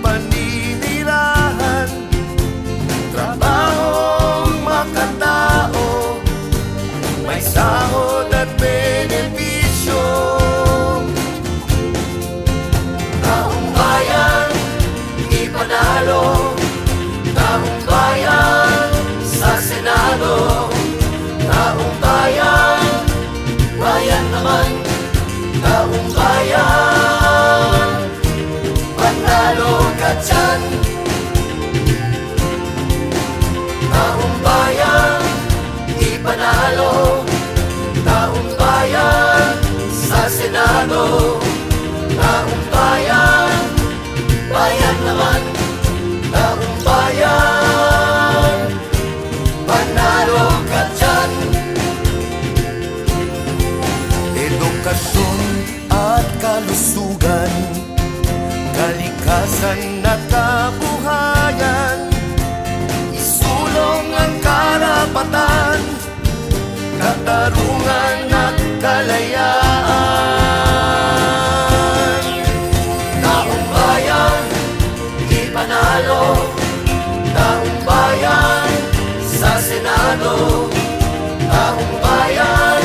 paninirahan, trabahong makatao, may sahod at benepisyo. Taong bayan, ipanalo. Taong bayan, sa Senado. Taong bayan, bayan naman. Taong bayan, panalo ka dyan. Taong bayan, ipanalo. Taong bayan, sa Senado. Taong bayan, bayan naman. Taong bayan, panalo ka dyan. Edukasyon at kalusugan, kalikasan at kabuhayan, isulong ang karapatan, katarungan at kalayaan. Taong bayan, ipanalo. Taong bayan, sa Senado. Taong bayan,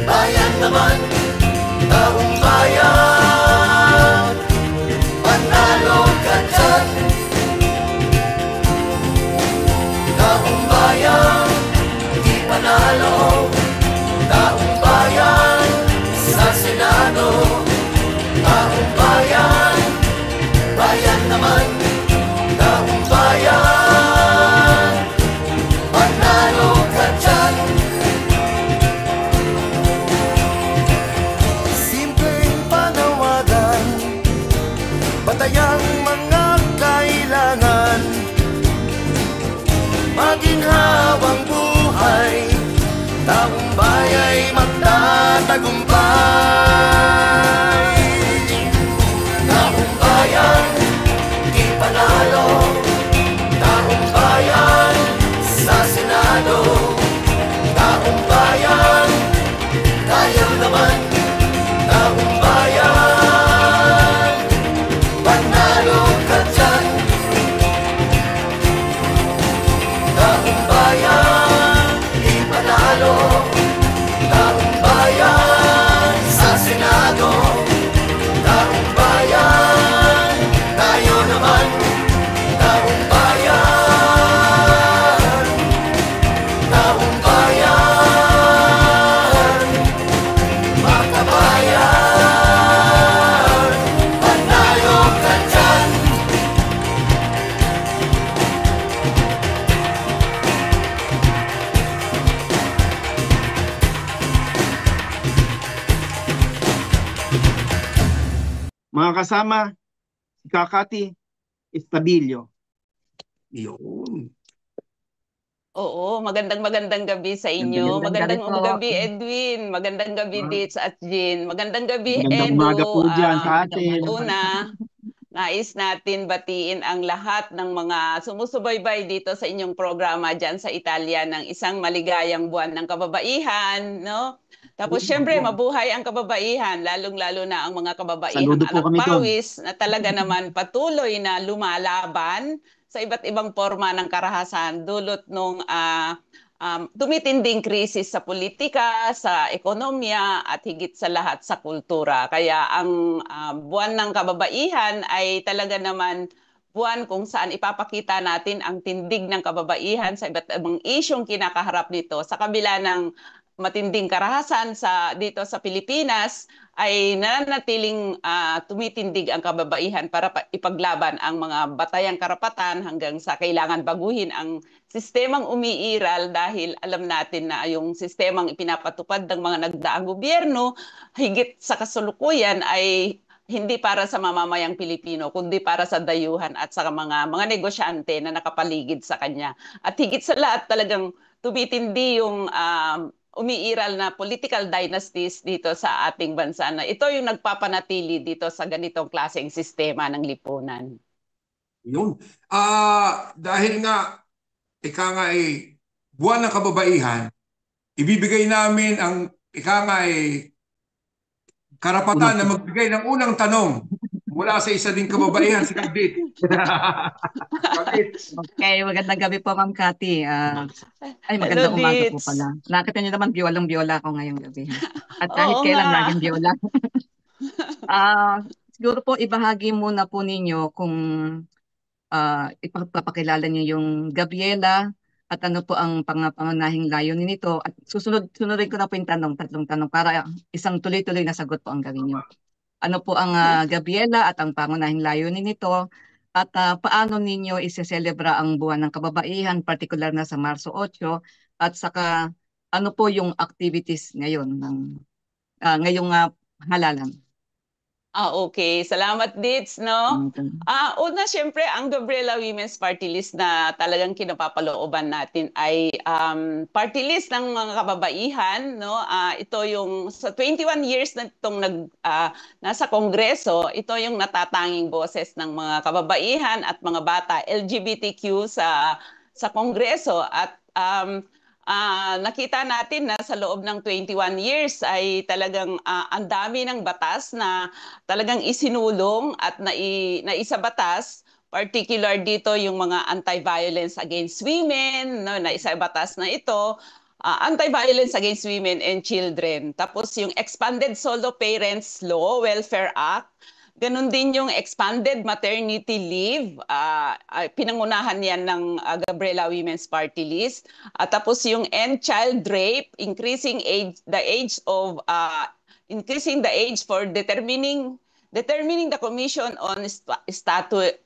bayan naman. Taong bayan, panalo ka dyan. Taong bayan, di panalo. Taong bayan, sa Senado. Taong bayan, bayan naman. Taong bayan, panalo ka dyan. Simpleng panawagan, batayang mga kailangan, maginhawang buhay, taong baya'y magtatagumpay. Taong bayan, di panalo. Taong bayan, sa Senado. Taong bayan, tayo naman. Taong bayan, panalo ka dyan. Taong bayan, di panalo. Taong bayan, sa Senado. Taong bayan, tayo naman. Taong bayan, taong bayan, makabayan, panalo ka dyan. Mga kasama, si Kakati Estabilio. Yun. Oo, magandang gabi sa inyo. Magandang Magandang gabi po. gabi, Edwin. Magandang gabi, Ditz at Jean. Magandang gabi, Magandang Edu. umaga po dyan sa atin. Una, nais natin batiin ang lahat ng mga sumusubaybay dito sa inyong programa dyan sa Italia ng isang maligayang buwan ng kababaihan, no? Tapos syempre, mabuhay ang kababaihan, lalong-lalo na ang mga kababaihan Saludo po anak kami doon. pawis na talaga naman patuloy na lumalaban sa iba't ibang forma ng karahasan dulot nung tumitinding krisis sa politika, sa ekonomiya at higit sa lahat sa kultura. Kaya ang buwan ng kababaihan ay talaga naman buwan kung saan ipapakita natin ang tindig ng kababaihan sa iba't ibang isyong kinakaharap nito sa kabila ng matinding karahasan dito sa Pilipinas ay nananatiling tumitindig ang kababaihan para ipaglaban ang mga batayang karapatan hanggang sa kailangan baguhin ang sistemang umiiral dahil alam natin na yung sistemang ipinapatupad ng mga nagdaang gobyerno higit sa kasulukuyan ay hindi para sa mamamayang Pilipino kundi para sa dayuhan at sa mga negosyante na nakapaligid sa kanya. At higit sa lahat talagang tumitindi yung umiiral na political dynasties dito sa ating bansa na ito yung nagpapanatili dito sa ganitong klaseng sistema ng lipunan. Yun. Dahil nga, ika nga buwan ng kababaihan, ibibigay namin ang ika nga karapatan na magbigay ng unang tanong mula sa isa ding kababaihan, si Kagdit. Kagdit. Okay, magandang gabi po, Ma'am Cathy. Hello, Magandang umaga po Dits. pala. Nakita niyo naman, biolang-biola ako ngayong gabi. At kahit Oo kailan, nga. laging biola. Siguro po, ibahagi muna po ninyo kung ipapakilala niyo yung Gabriela at ano po ang pangunahing layunin nito. At sunodin ko na po yung tatlong tanong para isang tuloy-tuloy na sagot po ang gawin niyo. Ano po ang Gabriela at ang pangunahing layunin nito? At paano ninyo ise-celebra ang buwan ng kababaihan, partikular na sa Marso 8? At saka ano po yung activities ngayon ng ngayong halalan? Okay. Salamat, Dits, no? Una, syempre, ang Gabriela Women's Party List na talagang kinapapalooban natin ay party list ng mga kababaihan, no? Ito yung sa 21 years na itong nasa Kongreso, ito yung natatanging boses ng mga kababaihan at mga bata LGBTQ sa Kongreso at nakita natin na sa loob ng 21 years ay talagang ang dami ng batas na talagang isinulong at naisabatas, particular dito yung mga anti-violence against women, no, naisabatas na ito, anti-violence against women and children. Tapos yung Expanded Solo Parents Law, Welfare Act, ganun din yung expanded maternity leave, pinangunahan yan ng Gabriela Women's Party List. Tapos yung end child rape, increasing the age for determining the commission on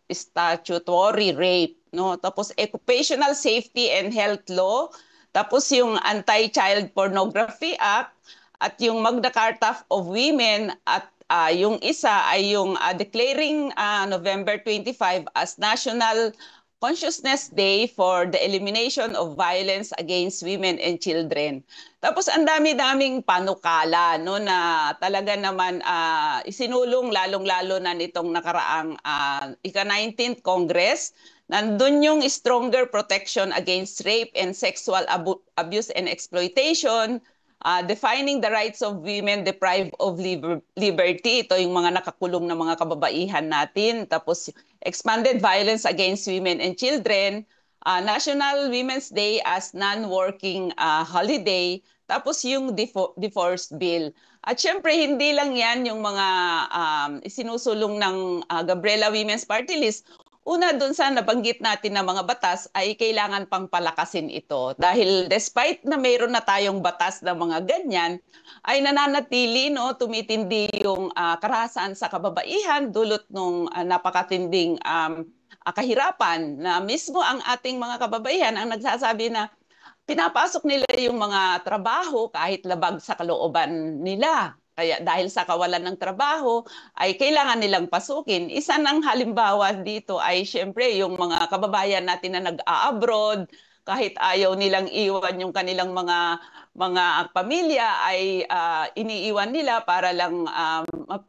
statutory rape, no? Tapos occupational safety and health law, tapos yung Anti-Child Pornography Act at yung Magna Carta of Women at yung isa ay yung declaring November 25 as National Consciousness Day for the Elimination of Violence Against Women and Children. Tapos ang dami-daming panukala, no, na talaga naman isinulong lalong-lalo na nitong nakaraang ika-19th Congress. Nandun yung stronger protection against rape and sexual abuse and exploitation, defining the rights of women deprived of liberty. Ito yung mga nakakulong na mga kababaihan natin. Tapos expanded violence against women and children, National Women's Day as non-working holiday, tapos yung divorce bill. At syempre, hindi lang yan yung mga isinusulong ng Gabriela Women's Party List. Una dun sa nabanggit natin na mga batas ay kailangan pang palakasin ito. Dahil despite na mayroon na tayong batas na mga ganyan, ay nananatili, no, tumitindi yung karahasan sa kababaihan dulot ng napakatinding kahirapan na mismo ang ating mga kababaihan ang nagsasabi na pinapasok nila yung mga trabaho kahit labag sa kalooban nila. Kaya dahil sa kawalan ng trabaho ay kailangan nilang pasukin. Isa ng halimbawa dito ay syempre yung mga kababayan natin na nag-a-abroad, kahit ayaw nilang iwan yung kanilang mga pamilya ay iniiwan nila para lang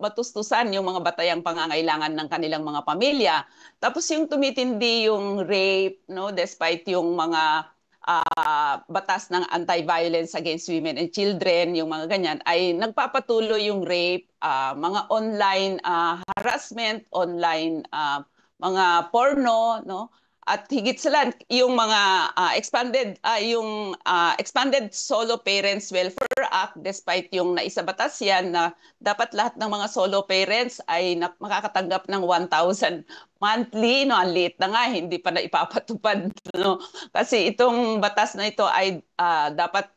matustusan yung mga batayang pangangailangan ng kanilang mga pamilya. Tapos yung tumitindi yung rape, no, despite yung mga batas ng anti-violence against women and children, yung mga ganyan, ay nagpapatuloy yung rape, mga online harassment, online mga porno, no? At higit sa lahat, yung mga expanded Solo Parents Welfare Act, despite yung naisabatas yan na dapat lahat ng mga solo parents ay makakatanggap ng 1,000 monthly, no? Ang liit na nga, hindi pa na ipapatupad, no? Kasi itong batas na ito ay dapat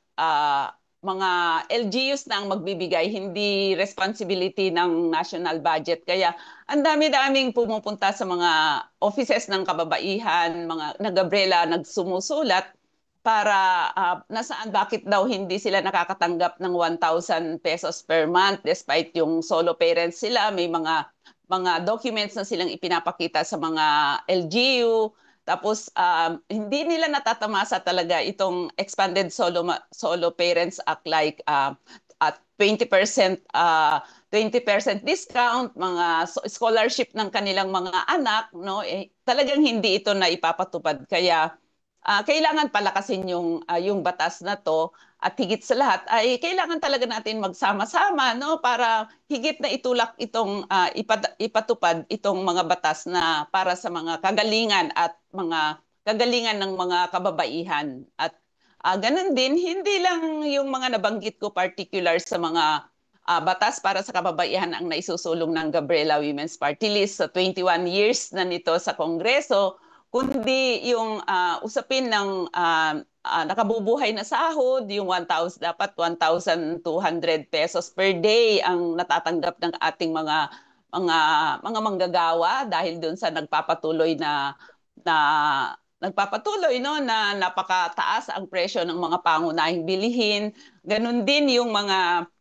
mga LGUs na ang magbibigay, hindi responsibility ng national budget. Kaya ang dami-daming pumupunta sa mga offices ng kababaihan, mga na Gabriela nagsumusulat para nasaan, bakit daw hindi sila nakakatanggap ng 1,000 pesos per month despite yung solo parents sila, may mga documents na silang ipinapakita sa mga LGU. Tapos hindi nila natatamasa talaga itong Expanded Solo Parents Act, like at 20% discount, mga scholarship ng kanilang mga anak, no? Talagang hindi ito na ipapatupad. Kaya kailangan palakasin yung batas na to, at higit sa lahat ay kailangan talaga natin magsama-sama, no, para higit na itulak itong ipatupad itong mga batas na para sa mga kagalingan at mga kagalingan ng mga kababaihan. At ganun din, hindi lang yung mga nabanggit ko particular sa mga batas para sa kababaihan ang naisusulong ng Gabriela Women's Party List sa 21 years na nito sa Kongreso, kundi yung usapin ng nakabubuhay na sahod, yung 1,000, dapat 1,200 pesos per day ang natatanggap ng ating mga manggagawa dahil doon sa nagpapatuloy no na napakataas ang presyo ng mga pangunahing bilihin. Ganun din yung mga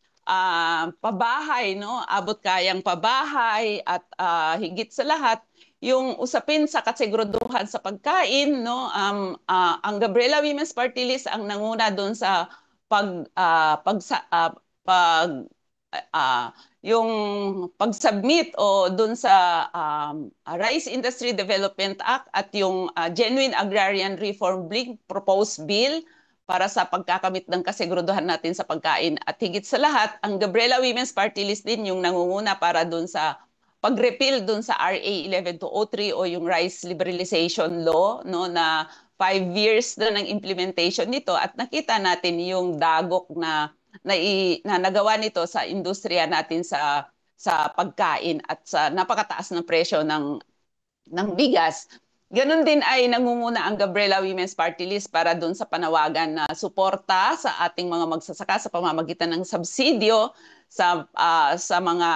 pabahay, no, abot kayang pabahay, at higit sa lahat yung usapin sa kasiguraduhan sa pagkain, no, ang Gabriela Women's Party List ang nanguna doon sa yung pag-submit o doon sa Rice Industry Development Act at yung Genuine Agrarian Reform Proposed Bill para sa pagkakamit ng kasiguraduhan natin sa pagkain. At higit sa lahat, ang Gabriela Women's Party List din yung nangunguna para doon sa pag-repeal dun sa RA 11203 o yung Rice Liberalization Law, no, na 5 years na ng implementation nito, at nakita natin yung dagok na nagawa nito sa industriya natin sa pagkain at sa napakataas ng presyo ng bigas. Ganun din ay nangunguna ang Gabriela Women's Party List para doon sa panawagan na suporta sa ating mga magsasaka sa pamamagitan ng subsidyo sa mga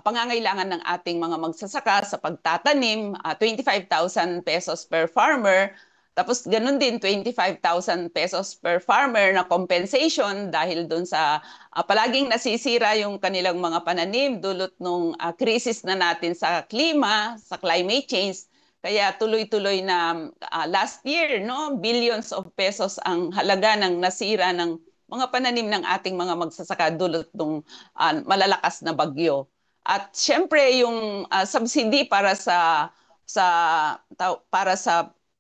pangangailangan ng ating mga magsasaka sa pagtatanim, 25,000 pesos per farmer. Tapos ganun din 25,000 pesos per farmer na compensation dahil doon sa palaging nasisira yung kanilang mga pananim dulot nung krisis na natin sa klima, sa climate change. Kaya tuloy-tuloy na last year, no, billions of pesos ang halaga ng nasira ng mga pananim ng ating mga magsasaka dulot ng malalakas na bagyo. At syempre yung subsidy para sa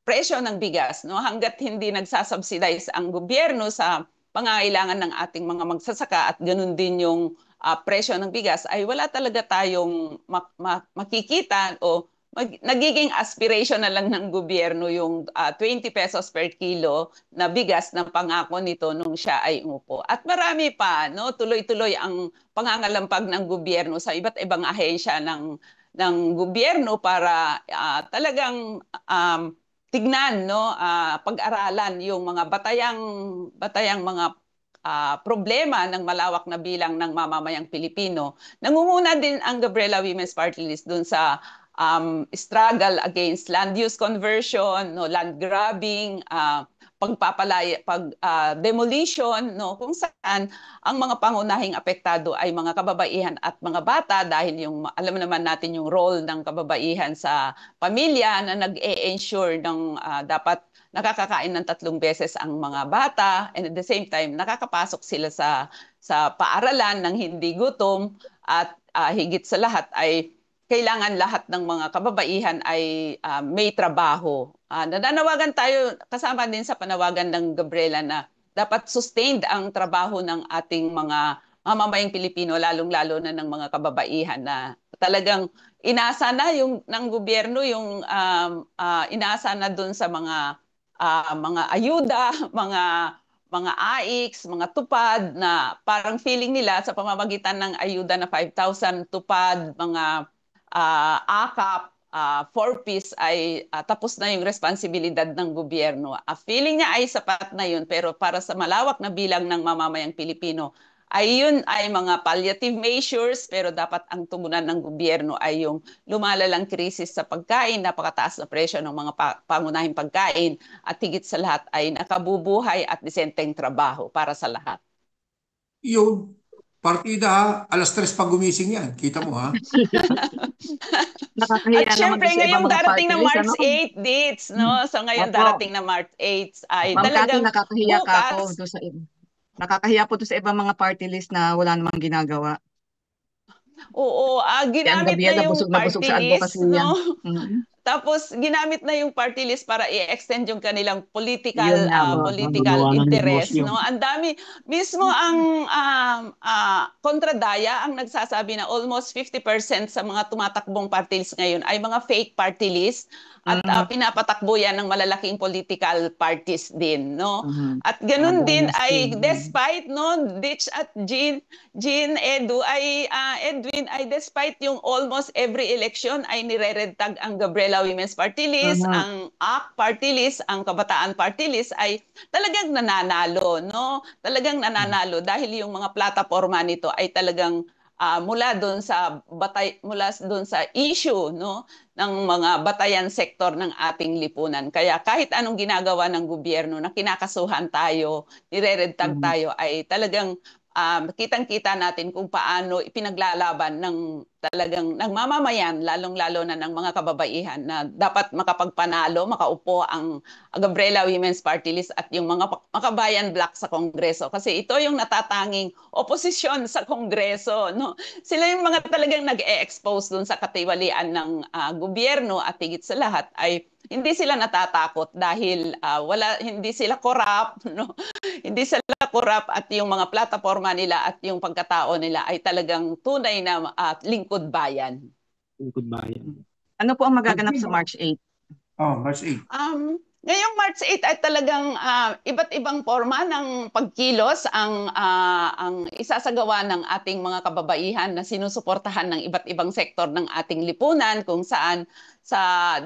presyo ng bigas, no, hangga't hindi nagsasubsidize ang gobyerno sa pangangailangan ng ating mga magsasaka at ganun din yung presyo ng bigas, ay wala talaga tayong makikita o nagiging aspiration na lang ng gobyerno yung 20 pesos per kilo na bigas na pangako nito nung siya ay umupo. At marami pa, no, tuloy-tuloy ang pangangalampag ng gobyerno sa iba't ibang ahensya ng gobyerno para talagang tignan, no, pag-aralan yung mga batayang mga problema ng malawak na bilang ng mamamayang Pilipino. Nangunguna din ang Gabriela Women's Party List dun sa struggle against land use conversion, no, land grabbing, demolition, no, kung saan ang mga pangunahing apektado ay mga kababaihan at mga bata dahil yung alam naman natin yung role ng kababaihan sa pamilya na nag-e-ensure ng dapat nakakakain ng 3 beses ang mga bata, and at the same time nakakapasok sila sa paaralan ng hindi gutom, at higit sa lahat ay kailangan lahat ng mga kababaihan ay may trabaho. Nananawagan tayo, kasama din sa panawagan ng Gabriela, na dapat sustained ang trabaho ng ating mga mamamayang Pilipino, lalong-lalo na ng mga kababaihan na talagang inasa na ng gobyerno, yung inasa na dun sa mga ayuda, mga AICs, mga tupad na parang feeling nila sa pamamagitan ng ayuda na 5,000 tupad, mga AKAP, 4Ps ay tapos na yung responsibilidad ng gobyerno. Feeling niya ay sapat na yun, pero para sa malawak na bilang ng mamamayang Pilipino, ay yun ay mga palliative measures, pero dapat ang tugunan ng gobyerno ay yung lumalalang krisis sa pagkain, napakataas na presyo ng mga pangunahing pagkain, at higit sa lahat ay nakabubuhay at disenteng trabaho para sa lahat. Yung partida, alas 3 pag gumising yan. Kita mo, ha? At syempre, ngayong darating na March 8 dates, no? So ngayon darating na March 8 ay talagang nakakahiya ka po doon sa nakakahiya po doon sa ibang mga party list na wala namang ginagawa. Oo, ginamit na yung party list, no? Tapos ginamit na yung party list para i-extend yung kanilang political Yun nga po. political Magawa ng interest, negosyo. no? Ang dami mismo ang kontradaya ang nagsasabi na almost 50% sa mga tumatakbong party list ngayon ay mga fake party list at pinapatakbo yan ng malalaking political parties din, no? At ganun din ay despite no Ditch at Jean Edwin ay despite yung almost every election ay nire-redtag ang Gabriela Women's Party List, ang ACT Party List, ang Kabataan Party List ay talagang nananalo, no? Talagang nananalo dahil yung mga plataforma nito ay talagang mula doon sa issue, no, ng mga batayan sektor ng ating lipunan. Kaya kahit anong ginagawa ng gobyerno na kinakasuhan tayo, nire-redtag tayo ay talagang kitang-kita natin kung paano ipinaglalaban ng talagang ng mamamayan, lalong-lalo na ng mga kababaihan na dapat makapagpanalo, makaupo ang Gabriela Women's Party List at yung mga makabayan bloc sa Kongreso. Kasi ito yung natatanging oposisyon sa Kongreso, no? Sila yung mga talagang nag-e-expose dun sa katiwalian ng gobyerno at higit sa lahat ay hindi sila natatakot dahil hindi sila corrupt, no? Hindi sila corrupt at yung mga plataforma nila at yung pagkatao nila ay talagang tunay na lingkod bayan. Lingkod bayan. Ano po ang magaganap sa March 8? Oh, March 8. Ngayong March 8 ay talagang iba't ibang forma ng pagkilos ang isasagawa ng ating mga kababaihan na sinusuportahan ng iba't ibang sektor ng ating lipunan kung saan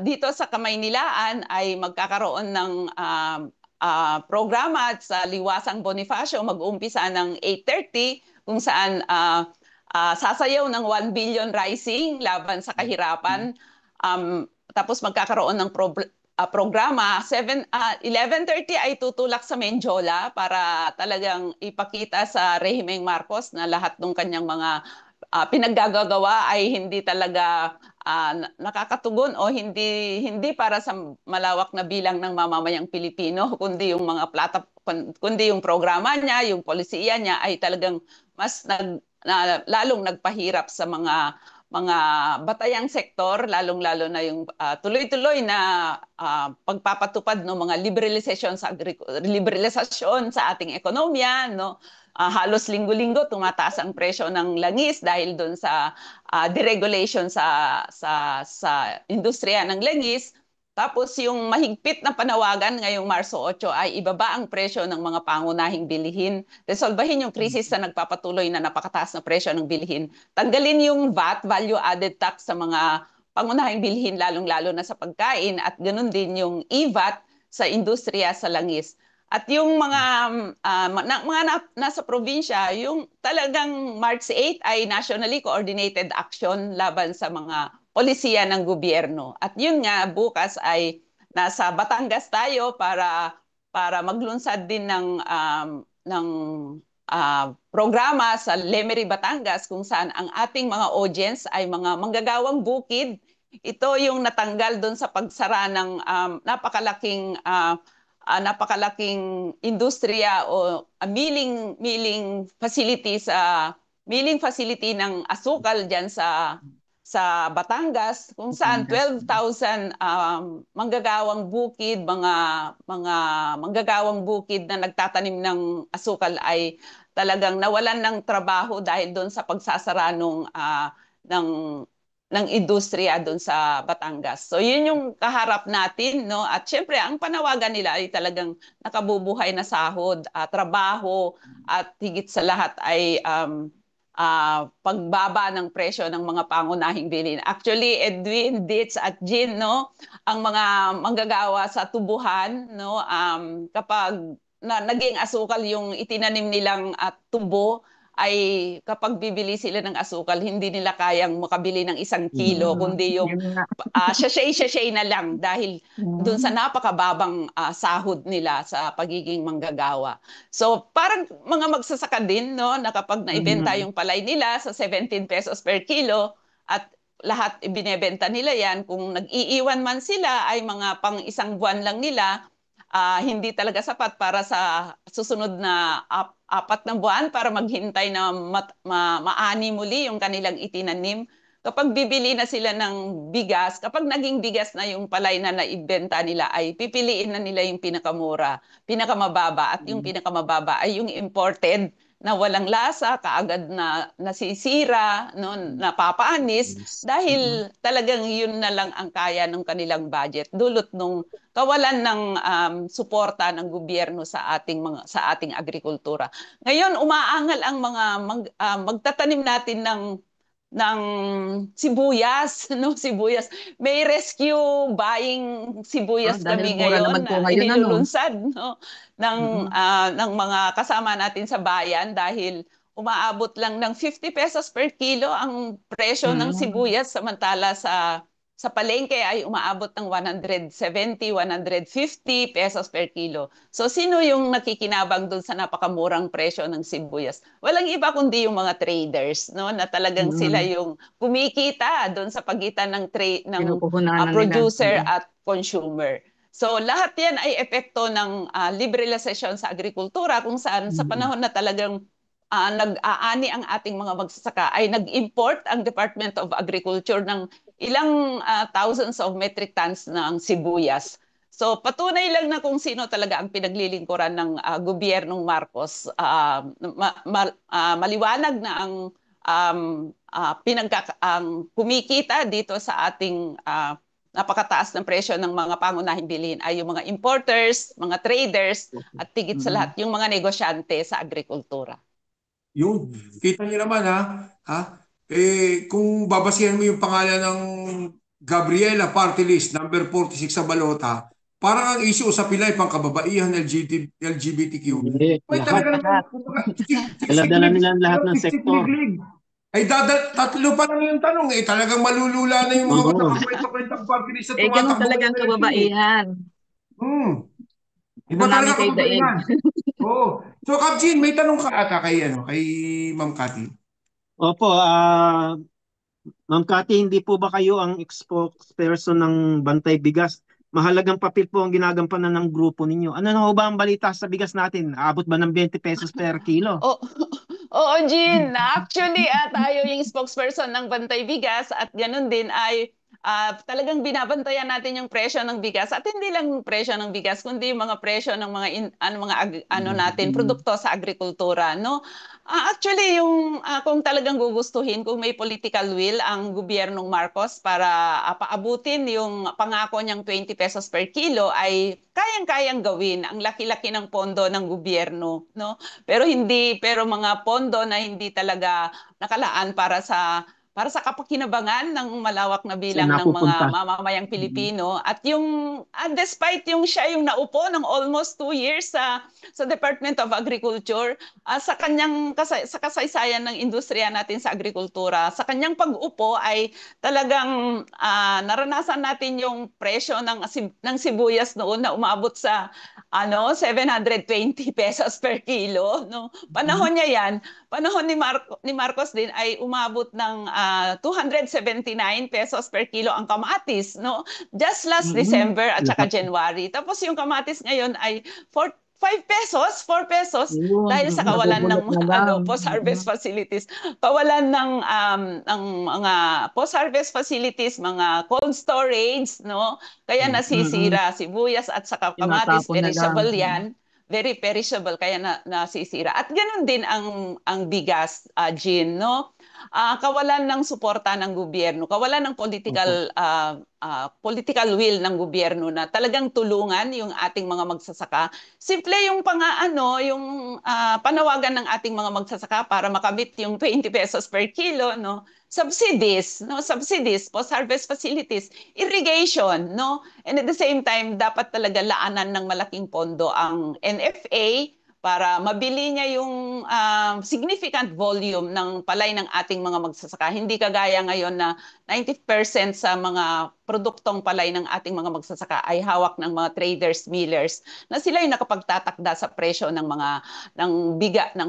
dito sa Kamaynilaan ay magkakaroon ng programa at sa Liwasang Bonifacio mag-uumpisa ng 8:30 kung saan sasayaw ng 1 billion rising laban sa kahirapan. Tapos magkakaroon ng programa 11:30 ay tutulak sa Menjola para talagang ipakita sa Rehimeng Marcos na lahat ng kanyang mga pinaggagawa ay hindi talaga nakakatugon o hindi para sa malawak na bilang ng mamamayang Pilipino kundi yung programa niya, yung polisiya niya ay talagang mas lalong nagpahirap sa mga batayang sektor, lalong-lalo na yung tuloy-tuloy na pagpapatupad ng mga liberalisasyon sa ating ekonomiya, no? Halos linggo-linggo tumataas ang presyo ng langis dahil doon sa deregulation sa industriya ng langis. Tapos yung mahigpit na panawagan ngayong Marso 8 ay ibaba ang presyo ng mga pangunahing bilihin. Resolbahin yung krisis na nagpapatuloy na napakataas na presyo ng bilihin. Tanggalin yung VAT, value added tax sa mga pangunahing bilihin lalong-lalo na sa pagkain at ganun din yung e-VAT sa industriya sa langis. At yung mga nasa probinsya, yung talagang March 8 ay nationally coordinated action laban sa mga polisiya ng gobyerno. At yun nga, bukas ay nasa Batangas tayo para maglunsad din ng programa sa Lemery, Batangas kung saan ang ating mga audience ay mga manggagawang bukid. Ito yung natanggal doon sa pagsara ng napakalaking industriya o milling facility ng asukal diyan sa Batangas kung saan 12,000 manggagawang bukid, mga manggagawang bukid na nagtatanim ng asukal ay talagang nawalan ng trabaho dahil doon sa pagsasara ng industriya doon sa Batangas. So yun yung kaharap natin, no? At syempre ang panawagan nila ay talagang nakabubuhay na sahod, trabaho at higit sa lahat ay pagbaba ng presyo ng mga pangunahing bilhin. Actually, Edwin, Ditz at Jean, no, ang mga manggagawa sa tubuhan, no, kapag naging asukal yung itinanim nilang tubo, ay kapag bibili sila ng asukal, hindi nila kayang makabili ng 1 kilo, kundi yung sachet-sachet na lang dahil doon sa napakababang sahod nila sa pagiging manggagawa. So parang mga magsasaka din, no, na kapag naibenta yung palay nila sa 17 pesos per kilo at lahat ibinebenta nila yan, kung nag-iiwan man sila ay mga pang 1 buwan lang nila, hindi talaga sapat para sa susunod na 4 na buwan para maghintay na maani muli yung kanilang itinanim. kapag bibili na sila ng bigas, kapag naging bigas na yung palay na naibenta nila, ay pipiliin na nila yung pinakamura, pinakamababa, at yung pinakamababa ay yung imported na walang lasa, kaagad na nasisira, no, napapaanis, dahil talagang yun na lang ang kaya ng kanilang budget, dulot nung kawalan ng suporta ng gobyerno sa ating agrikultura. Ngayon umaangal ang mga magtatanim natin ng sibuyas, no, sibuyas. May rescue buying sibuyas Dahil kami mura ngayon naman po na ngayon, ano? inilulunsad, no, ng mga kasama natin sa bayan, dahil umaabot lang ng 50 pesos per kilo ang presyo ng sibuyas, samantala sa palengke ay umaabot ng 170, 150 pesos per kilo. So sino yung nakikinabang doon sa napakamurang presyo ng sibuyas? Walang iba kundi yung mga traders, no, na talagang sila yung kumikita doon sa pagitan ng Pinupuhunan na nila. producer at consumer. So lahat yan ay epekto ng liberalisasyon sa agrikultura, kung saan sa panahon na talagang nag-aani ang ating mga magsasaka, ay nag-import ang Department of Agriculture ng ilang thousands of metric tons ng sibuyas. So patunay lang na kung sino talaga ang pinaglilingkuran ng gobyernong Marcos. Maliwanag na ang kumikita dito sa ating napakataas ng presyo ng mga pangunahing bilhin ay yung mga importers, mga traders, at tigit sa lahat yung mga negosyante sa agrikultura. Yun. Kita niyo naman kung babasihan mo yung pangalan ng Gabriela Party List, number 46 sa balota, parang ang issue sa Pilay, pangkababaihan, LGBTQ. Hindi, Ay, lahat. talagang Alam nila lahat ng sektor. Ay, tatlo pa lang yung tanong talagang malulula na yung mga Oo. nakakwento-kwentang party list na Ganun tumatakbo talagang ng kababaihan. Iba Doon namin talaga kay daig. kababaihan. Oo. So, Kap Jean, may tanong ka ata kay Ma'am Cathy. Opo, Ma'am Cathy, hindi po ba kayo ang spokesperson ng Bantay Bigas? Mahalagang papel po ang ginagampanan ng grupo ninyo. Ano na ho ba ang balita sa bigas natin? Abot ba ng 20 pesos per kilo? Oo, Jean. Actually, tayo yung spokesperson ng Bantay Bigas, at ganun din ay talagang binabantayan natin yung presyo ng bigas, at hindi lang presyo ng bigas kundi yung mga presyo ng mga produkto sa agrikultura, no. Actually yung kung talagang gugustuhin, kung may political will ang gobyernong Marcos para paabutin yung pangako niyang 20 pesos per kilo, ay kayang-kayang gawin. Ang laki-laki ng pondo ng gobyerno, no, pero mga pondo na hindi talaga nakalaan para sa kapakinabangan ng malawak na bilang ng mga mamamayang Pilipino. At yung despite yung siya yung naupo ng almost 2 years sa Department of Agriculture, sa kasaysayan ng industriya natin sa agrikultura, sa kanyang pag-upo ay talagang naranasan natin yung presyo ng sibuyas noon na umabot sa 720 pesos per kilo, no. Panahon niya yan. Panahon ni Marcos din ay umabot ng 279 pesos per kilo ang kamatis, no? Just last December at saka January. Tapos yung kamatis ngayon ay 4 pesos dahil sa kawalan ng post-harvest facilities. Kawalan ng mga post-harvest facilities, mga cold storage, no? Kaya nasisira sibuyas at saka kamatis, perishable yan. Very perishable, kaya nasisira. At ganoon din ang bigas, Jean, no? Kawalan ng suporta ng gobyerno, kawalan ng political will ng gobyerno na talagang tulungan yung ating mga magsasaka. Simple yung yung panawagan ng ating mga magsasaka para makamit yung 20 pesos per kilo, no? Subsidies, post-harvest facilities, irrigation, no? And at the same time, dapat talaga laanan ng malaking pondo ang NFA para mabili niya yung significant volume ng palay ng ating mga magsasaka. Hindi kagaya ngayon na 90% sa mga produktong palay ng ating mga magsasaka ay hawak ng mga traders, millers, na sila yung nakapagtatakda sa presyo ng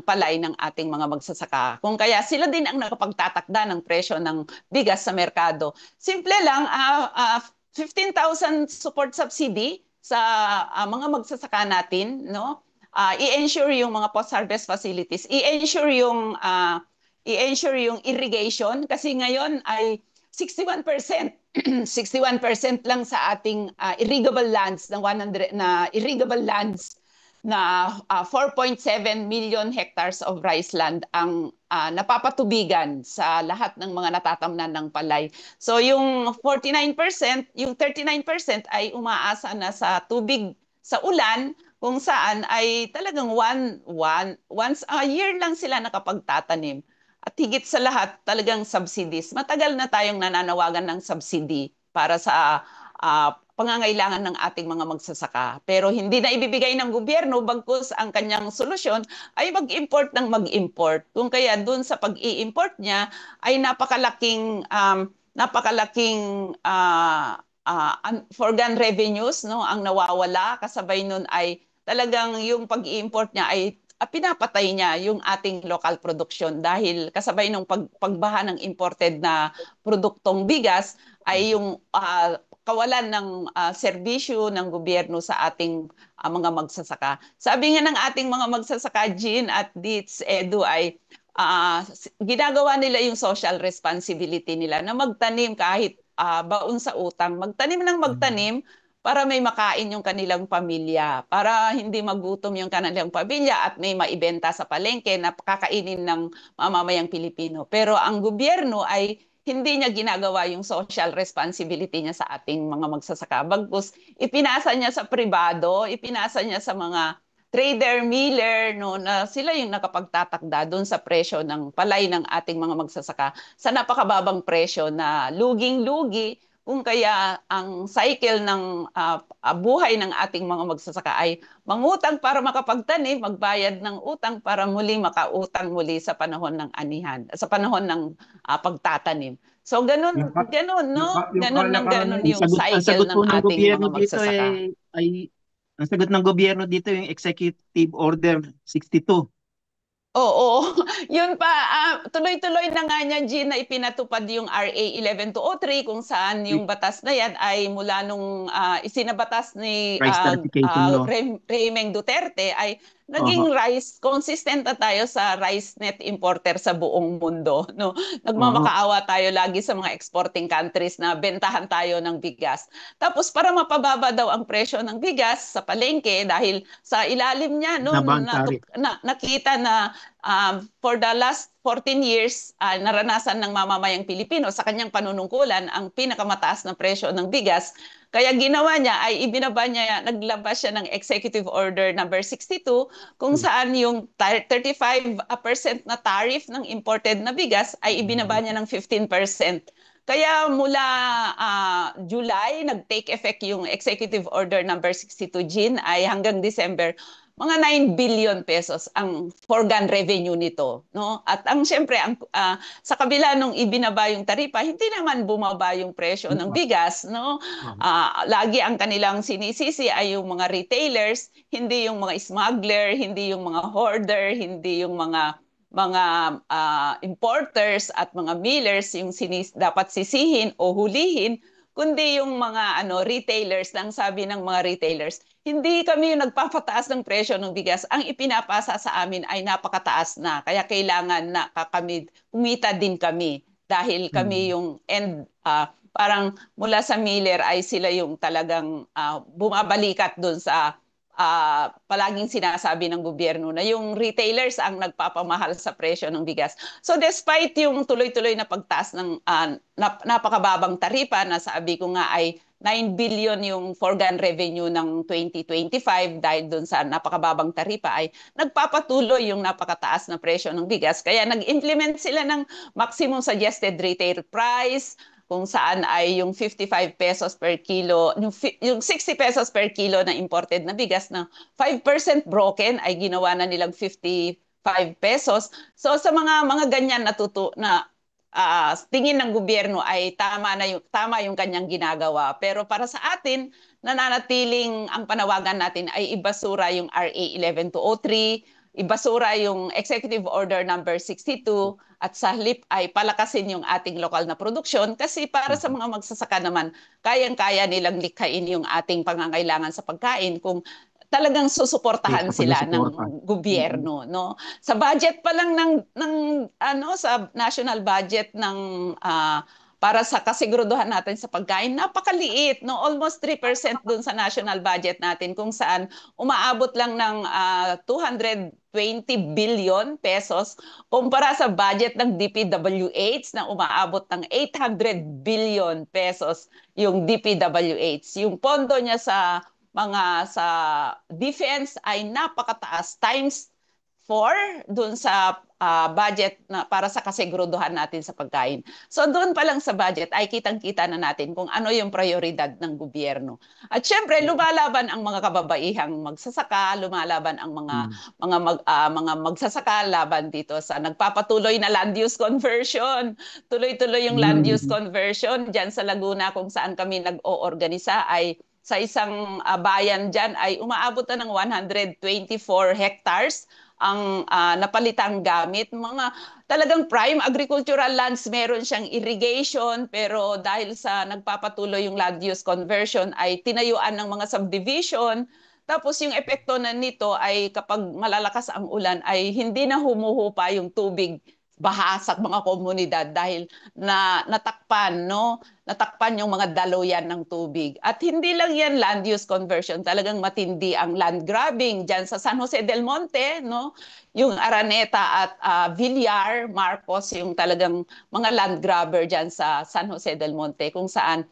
palay ng ating mga magsasaka. Kung kaya sila din ang nakapagtatakda ng presyo ng bigas sa merkado. Simple lang, 15,000 support subsidy sa mga magsasaka natin, no? I-ensure yung mga post-harvest facilities, i-ensure yung i-ensure yung irrigation kasi ngayon ay 61% 61% lang sa ating irrigable lands ng 100 na irrigable lands na 4.7 million hectares of rice land ang napapatubigan sa lahat ng mga natatamnan ng palay. So yung 49%, yung 39% ay umaasa na sa tubig sa ulan kung saan ay talagang once a year lang sila nakapagtatanim. At higit sa lahat, talagang subsidies. Matagal na tayong nananawagan ng subsidy para sa pangangailangan ng ating mga magsasaka. Pero hindi na ibibigay ng gobyerno bagkus ang kanyang solusyon ay mag-import ng mag-import. Kung kaya dun sa pag-i-import niya ay napakalaking foregone revenues no ang nawawala kasabay nun ay talagang yung pag-i-import niya ay pinapatay niya yung ating local production dahil kasabay ng pagbaha ng imported na produktong bigas ay yung kawalan ng serbisyo ng gobyerno sa ating mga magsasaka. Sabi nga ng ating mga magsasaka, Jean at Ditz, Edu, ay ginagawa nila yung social responsibility nila na magtanim kahit baon sa utang. Magtanim ng magtanim para may makain yung kanilang pamilya, para hindi magutom yung kanilang pamilya at may maibenta sa palengke na kakainin ng mamamayang Pilipino. Pero ang gobyerno ay hindi niya ginagawa yung social responsibility niya sa ating mga magsasaka. Bagkus, ipinasa niya sa pribado, ipinasa niya sa mga trader, miller, no, na sila yung nakapagtatakda doon sa presyo ng palay ng ating mga magsasaka sa napakababang presyo na luging-lugi kung kaya ang cycle ng buhay ng ating mga magsasaka ay mangutang para makapagtanim, magbayad ng utang para muli makautang muli sa panahon ng anihan, sa panahon ng pagtatanim. So ganun no? Ganun yung cycle ng ating mga magsasaka. Ang sagot ng gobyerno dito yung Executive Order 62. Oo, yun pa, tuloy-tuloy na nga niya, Jean, na ipinatupad yung RA 11203 kung saan yung batas na yan ay mula nung isinabatas ni Rice Tariffication Law. Raymeng Duterte ay naging rice, consistent na tayo sa rice net importer sa buong mundo. No? Nagmamakaawa tayo lagi sa mga exporting countries na bentahan tayo ng bigas. Tapos para mapababa daw ang presyo ng bigas sa palengke dahil sa ilalim niya, no, nakita na for the last 14 years, naranasan ng mamamayang Pilipino sa kanyang panunungkulan ang pinakamataas na presyo ng bigas. Kaya ginawa niya ay ibinaba niya, naglabas siya ng Executive Order number 62 kung saan yung 35% na tariff ng imported na bigas ay ibinaba niya ng 15%. Kaya mula July, nag-take effect yung Executive Order number 62, Jean, ay hanggang December, mga 9 billion pesos ang foregone revenue nito, no? At syempre sa kabila nung ibinaba yung taripa, hindi naman bumaba yung presyo ng bigas, no? Lagi ang kanilang sinisisi ay yung mga retailers, hindi yung mga smuggler, hindi yung mga hoarder, hindi yung mga importers at mga millers yung dapat sisihin o hulihin, kundi yung mga retailers lang. Sabi ng mga retailers, hindi kami yung nagpapataas ng presyo ng bigas. Ang ipinapasa sa amin ay napakataas na. Kaya kailangan na kami, kumita din kami. Dahil kami yung parang mula sa miller ay sila yung talagang bumabalikat doon sa palaging sinasabi ng gobyerno na yung retailers ang nagpapamahal sa presyo ng bigas. So despite yung tuloy-tuloy na pagtaas ng napakababang taripa na sabi ko nga ay 9 billion yung foregone revenue ng 2025 dahil doon sa napakababang taripa ay nagpapatuloy yung napakataas na presyo ng bigas. Kaya nag-implement sila ng maximum suggested retail price kung saan ay yung 55 pesos per kilo, yung 60 pesos per kilo na imported na bigas na 5% broken ay ginawa na nilang 55 pesos. So sa mga ganyan na tingin ng gobyerno ay tama yung kanyang ginagawa. Pero para sa atin, nananatiling ang panawagan natin ay ibasura yung RA 11203, ibasura yung Executive Order number 62 at sa halip ay palakasin yung ating lokal na produksyon kasi para sa mga magsasaka naman, kayang-kaya nilang likhain yung ating pangangailangan sa pagkain kung talagang susuportahan Kapag sila nasuporta. ng gobyerno, no? Sa budget pa lang ng sa national budget ng para sa kasiguruduhan natin sa pagkain, napakaliit, no? Almost 3% dun sa national budget natin, kung saan umaabot lang ng 220 billion pesos kumpara sa budget ng DPWH na umaabot ng 800 billion pesos yung DPWH. Yung pondo niya sa defense ay napakataas, times 4 dun sa budget na para sa kasiguruduhan natin sa pagkain. So doon pa lang sa budget ay kitang-kita na natin kung ano yung prioridad ng gobyerno. At syempre lumalaban ang mga kababaihang magsasaka, lumalaban ang mga magsasaka laban dito sa nagpapatuloy na land use conversion. Tuloy-tuloy yung land use conversion diyan sa Laguna, kung saan kami nag-oorganisa, ay sa isang bayan diyan ay umaabot na ng 124 hectares ang napalitang gamit. Mga talagang prime agricultural lands, meron siyang irrigation, pero dahil sa nagpapatuloy yung land use conversion ay tinayuan ng mga subdivision. Tapos yung epekto na nito ay kapag malalakas ang ulan ay hindi na humuhupa yung tubig baha sa mga komunidad dahil natakpan yung mga daluyan ng tubig. At hindi lang yan land use conversion, talagang matindi ang land grabbing diyan sa San Jose del Monte, no? Yung Araneta at Villar, Marcos, yung talagang mga land grabber diyan sa San Jose del Monte, kung saan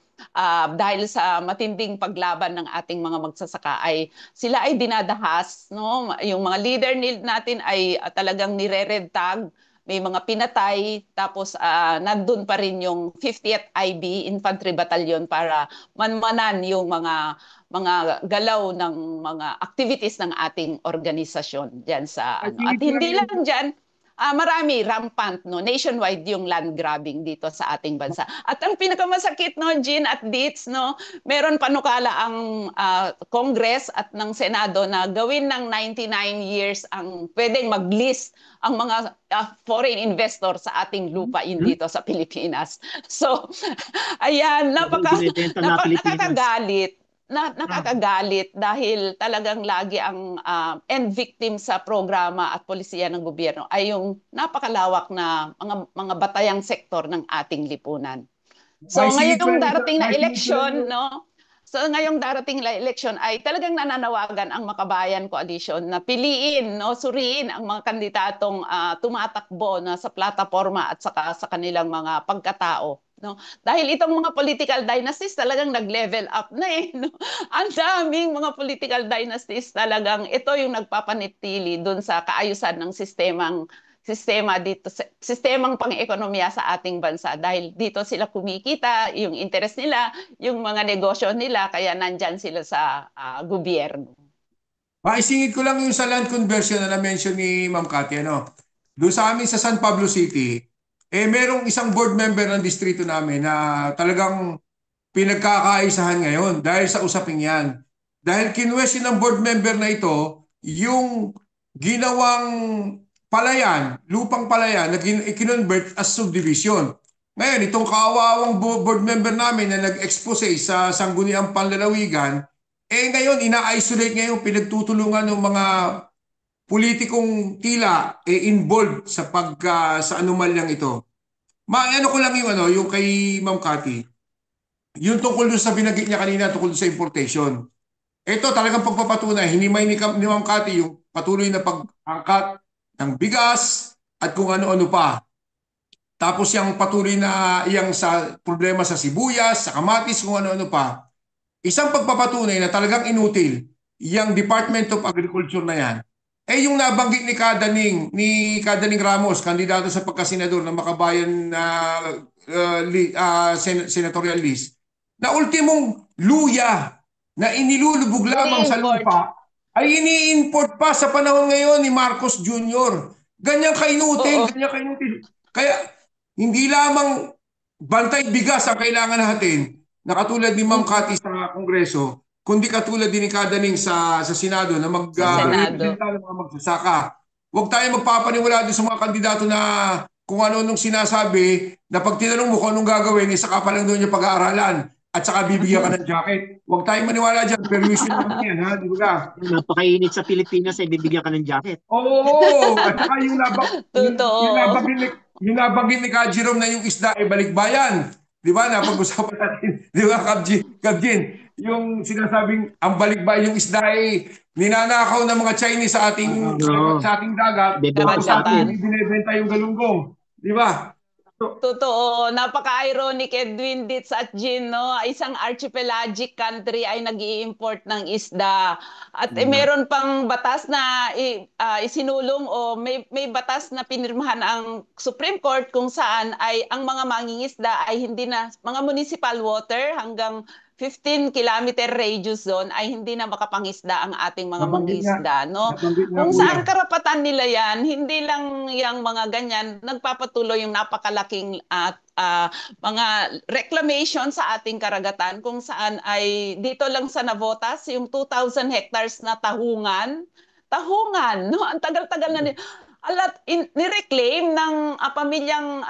dahil sa matinding paglaban ng ating mga magsasaka ay sila ay dinadahas, no? Yung mga leader natin ay talagang nire-red tag, may mga pinatay, tapos nandun pa rin yung 50th IB Infantry Battalion para manmanan yung mga galaw ng mga activities ng ating organisasyon diyan sa At hindi lang diyan, marami, rampant, no, nationwide yung land grabbing dito sa ating bansa. At ang pinakamasakit, no, Jean at Dietz, no, meron panukala ang Congress at ng Senado na gawin ng 99 years ang pwedeng mag-list ang mga foreign investor sa ating lupain dito sa Pilipinas. So, ayan, nakakagalit. Nakakagalit dahil talagang lagi ang end victim sa programa at polisiya ng gobyerno ay yung napakalawak na mga batayang sektor ng ating lipunan. So ngayong darating na eleksyon, no? So ngayong darating na eleksyon ay talagang nananawagan ang Makabayan Coalition na piliin, no, suriin ang mga kandidatong tumatakbo na sa plataforma at saka sa kanilang mga pagkatao. No? Dahil itong mga political dynasties talagang nag-level up na eh. No? Ang daming mga political dynasties talagang ito yung nagpapanitili dun sa kaayusan ng sistemang pang-ekonomiya sa ating bansa. Dahil dito sila kumikita, yung interest nila, yung mga negosyo nila, kaya nandyan sila sa gobyerno. Maisingit ko lang yung sa land conversion na na-mention ni Ma'am Cathy, ano? Doon sa amin sa San Pablo City, merong isang board member ng distrito namin na talagang pinagkakaisahan ngayon dahil sa usaping yan. Dahil kinwestiyon ng board member na ito, yung ginawang palayan, lupang palayan na kinonvert as subdivision. Ngayon, itong kaawawang board member namin na nag-expose sa Sangguniang Panlalawigan, ngayon, ina-isolate ngayon, pinagtutulungan ng mga politikong tila involved sa sa anomalyang ito. Ano ko lang yung kay Ma'am Cathy, yung tungkol sa binanggit niya kanina tungkol sa importation. Ito talagang pagpapatunay, hinimay ni Ma'am Cathy yung patuloy na pag-angkat ng bigas at kung ano-ano pa. Tapos yung patuloy na iyang sa problema sa sibuyas, sa kamatis, kung ano-ano pa. Isang pagpapatunay na talagang inutil yung Department of Agriculture na yan. Yung nabanggit ni Kadaning Ramos, kandidato sa pagkasenador ng Makabayan senatorial list, na ultimong luya na inilulubog lamang sa lupa ay ini-import pa sa panahon ngayon ni Marcos Jr. Ganyan kainutil, ganyan kainutil. Kaya hindi lamang bantay bigas ang kailangan natin na katulad ni Ma'am Cathy sa Kongreso, kundi katulad din ni Kadaning sa Senado na mag-representa ng mga magsasaka. Huwag tayo magpapaniwala din sa mga kandidato na kung ano nung sinasabi na pag tinanong mo kung anong gagawin, saka pa lang doon yung pag-aaralan. at saka bibigyan ka ng jacket. Huwag tayong maniwala dyan, permission naman yan, ha? Di ba? Napakainit sa Pilipinas, bibigyan ka ng jacket. Oo, at saka yung Totoo. yung nabanggit ni Ka Jerome na yung isda ay balikbayan. Di ba? Napag-usapan natin, di ba, Kabjin? Yung sinasabing ang balikbayan, yung isda ay ninanakaw ng mga Chinese sa ating Oo. sa ating dagat. Bebenta Tapos sa sa atin, atin. binebenta yung galunggong. Di ba? Totoo, napaka-ironic Edwin Ditz at Jean, no? Isang archipelagic country ay nag-i-import ng isda. At meron pang batas na isinulong o may batas na pinirmahan ang Supreme Court kung saan ay ang mga mangingisda ay hindi na, mga municipal water hanggang 15-kilometer radius zone ay hindi na makapangisda ang ating mga mangingisda, no? Nabanggit nga Kung po saan yan. karapatan nila yan, hindi lang yung mga ganyan, nagpapatuloy yung napakalaking mga reclamation sa ating karagatan kung saan ay dito lang sa Navotas, yung 2,000 hectares na tahungan, no? Ang tagal-tagal na nireclaim ng pamilyang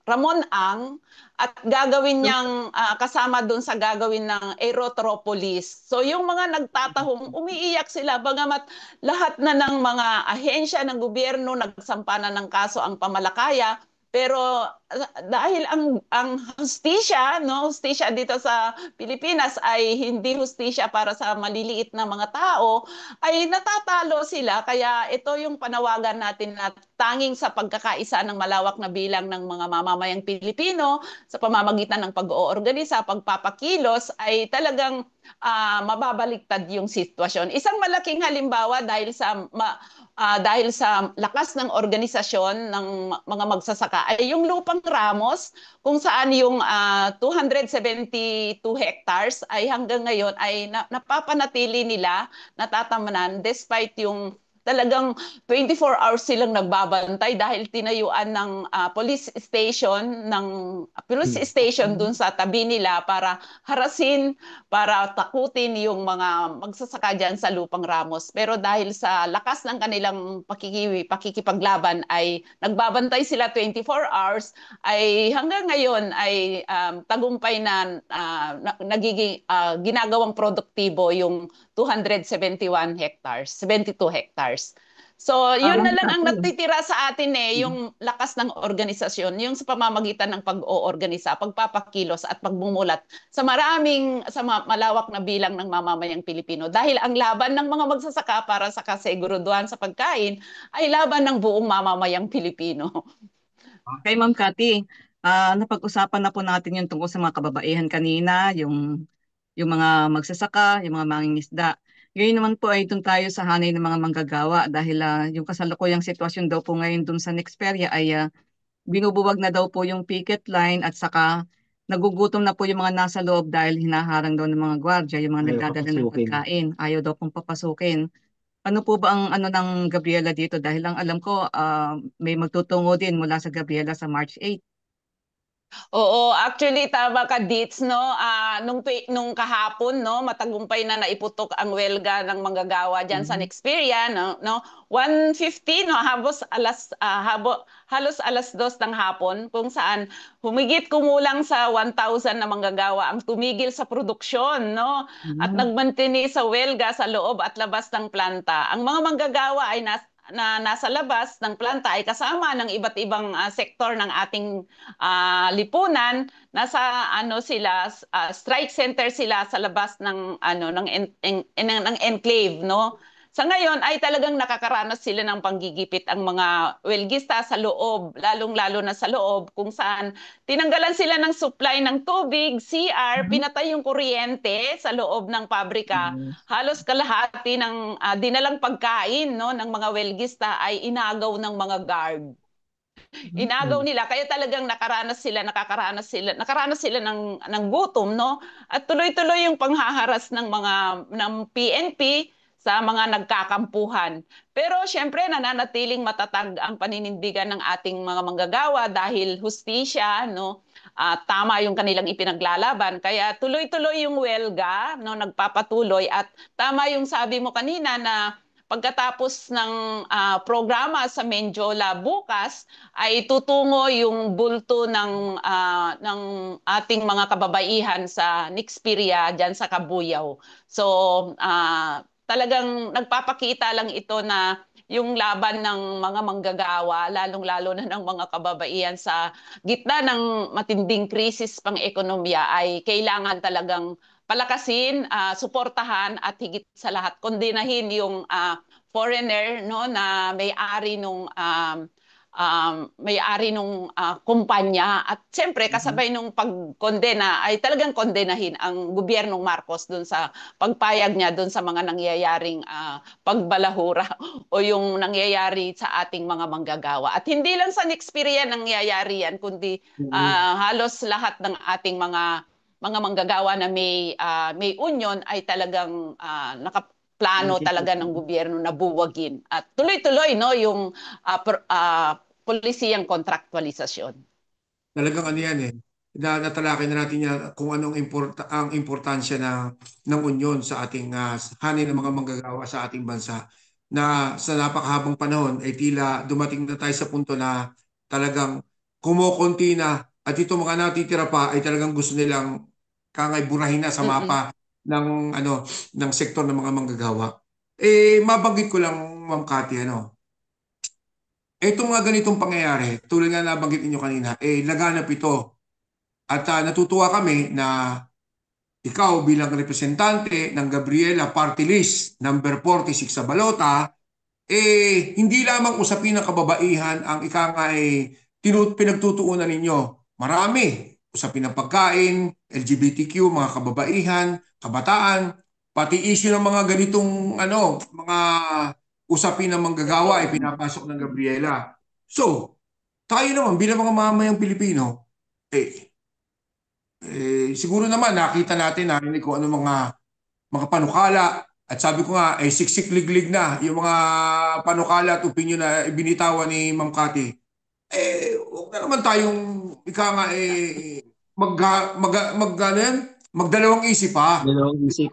Ramon Ang at gagawin niyang kasama doon sa gagawin ng Aerotropolis. So yung mga nagtatahong, umiiyak sila bagamat lahat na ng mga ahensya ng gobyerno nagsampa na ng kaso ang Pamalakaya, pero dahil ang hustisya, no, hustisya dito sa Pilipinas ay hindi hustisya para sa maliliit na mga tao, ay natatalo sila. Kaya ito yung panawagan natin na tanging sa pagkakaisa ng malawak na bilang ng mga mamamayang Pilipino sa pamamagitan ng pag-oorganisa, pagpapakilos ay talagang mababaliktad yung sitwasyon. Isang malaking halimbawa dahil sa lakas ng organisasyon ng mga magsasaka ay yung lupang Ramos kung saan yung 272 hectares ay hanggang ngayon ay napapanatili nila natatamanan despite yung talagang 24 hours silang nagbabantay dahil tinayuan ng police station dun sa tabi nila para harasin, para takutin yung mga magsasaka dyan sa lupang Ramos. Pero dahil sa lakas ng kanilang pakikipaglaban ay nagbabantay sila 24 hours, ay hanggang ngayon ay tagumpay na nagiging ginagawang produktibo yung 271 hectares, 72 hectares. So, yun na lang ang nagtitira sa atin yung lakas ng organisasyon, yung sa pamamagitan ng pag-oorganisa, pagpapakilos at pagbumulat sa malawak na bilang ng mamamayang Pilipino. Dahil ang laban ng mga magsasaka para sa kaseguruduhan sa pagkain ay laban ng buong mamamayang Pilipino. Kay Ma'am Cathy, napag-usapan na po natin yung tungkol sa mga kababaihan kanina, yung mga magsasaka, yung mga mangingisda. Ngayon naman po ay doon tayo sa hanay ng mga manggagawa dahil yung kasalukuyang sitwasyon daw po ngayon doon sa Nexperia ay binubuwag na daw po yung picket line at saka nagugutom na po yung mga nasa loob dahil hinaharang daw ng mga gwardiya, yung mga Ayaw nagdadala ng papasukin. pagkain. Ayaw daw pong papasukin. Ano po ba ang ng Gabriela dito? Dahil ang alam ko may magtutungo din mula sa Gabriela sa March 8. Oo, actually tama ka Dits, no? Nung kahapon, no, matagumpay na naiputok ang welga ng manggagawa diyan sa Nexperia, no? 1:50, no, halos alas 2 ng hapon kung saan humigit kumulang sa 1,000 na manggagawa ang tumigil sa produksyon, no? At nagmantini sa welga sa loob at labas ng planta. Ang mga manggagawa ay nasa labas ng planta ay kasama ng iba't ibang sektor ng ating lipunan. Nasa strike center sila sa labas ng ng enclave, no? Sa ngayon ay talagang nakakaranas sila ng panggigipit ang mga welgista sa loob, lalong-lalo na sa loob kung saan tinanggalan sila ng supply ng tubig, CR, pinatay yung kuryente sa loob ng pabrika. Halos kalahati ng dinalang pagkain, no, ng mga welgista ay inagaw ng mga guard. Inagaw nila kaya talagang nakaranas sila ng gutom, no? At tuloy-tuloy yung panghaharas ng PNP sa mga nagkakampuhan. Pero syempre nananatiling matatag ang paninindigan ng ating mga manggagawa dahil hustisya, no? Tama yung kanilang ipinaglalaban. Kaya tuloy-tuloy yung welga, no, nagpapatuloy at tama yung sabi mo kanina na pagkatapos ng programa sa Menjola bukas ay tutungo yung bulto ng ating mga kababaihan sa Nixpiria diyan sa Kabuyaw. So talagang nagpapakita lang ito na yung laban ng mga manggagawa, lalong-lalo na ng mga kababaihan sa gitna ng matinding krisis pang-ekonomiya ay kailangan talagang palakasin, suportahan at higit sa lahat kondenahin yung foreigner no na may-ari nung kumpanya at siyempre kasabay nung pagkondena ay talagang kondenahin ang gobyernong Marcos dun sa pagpayag niya dun sa mga nangyayaring pagbalahura o yung nangyayari sa ating mga manggagawa. At hindi lang sa Nixpiria nangyayari yan kundi halos lahat ng ating mga manggagawa na may union ay talagang plano talaga ng gobyerno na buwagin. At tuloy-tuloy no yung polisiyang kontraktualisasyon. Talagang ano yan eh. Natalakay na natin yan kung anong ang importansya ng union sa ating hanay ng mga manggagawa sa ating bansa. Na sa napakahabang panahon ay tila dumating na tayo sa punto na talagang kumukunti na at ito mga natitira pa ay talagang gusto nilang burahin na sa mapa ng sektor ng mga manggagawa. Mabanggit ko lang, Ma'am Cathy, itong mga ganitong pangyayari, tulad nga nabanggit ninyo kanina, laganap ito. At natutuwa kami na ikaw bilang representante ng Gabriela Party List number 46 sa Balota, hindi lamang usapin ng kababaihan ang pinagtutuunan ninyo. Marami. Usapin ng pagkain, LGBTQ, mga kababaihan, kabataan, pati issue ng mga ganitong mga usapin ng manggagawa ay pinapasok ng Gabriela. So, tayo naman bilang mga mamayang Pilipino, siguro naman nakita natin, narinig ko ano mga panukala at sabi ko nga siksik-liglig na yung mga panukala at opinion na ibinitawan ni Ma'am Cathy. Huwag na naman tayong magdalawang isip pa. Dalawang isip.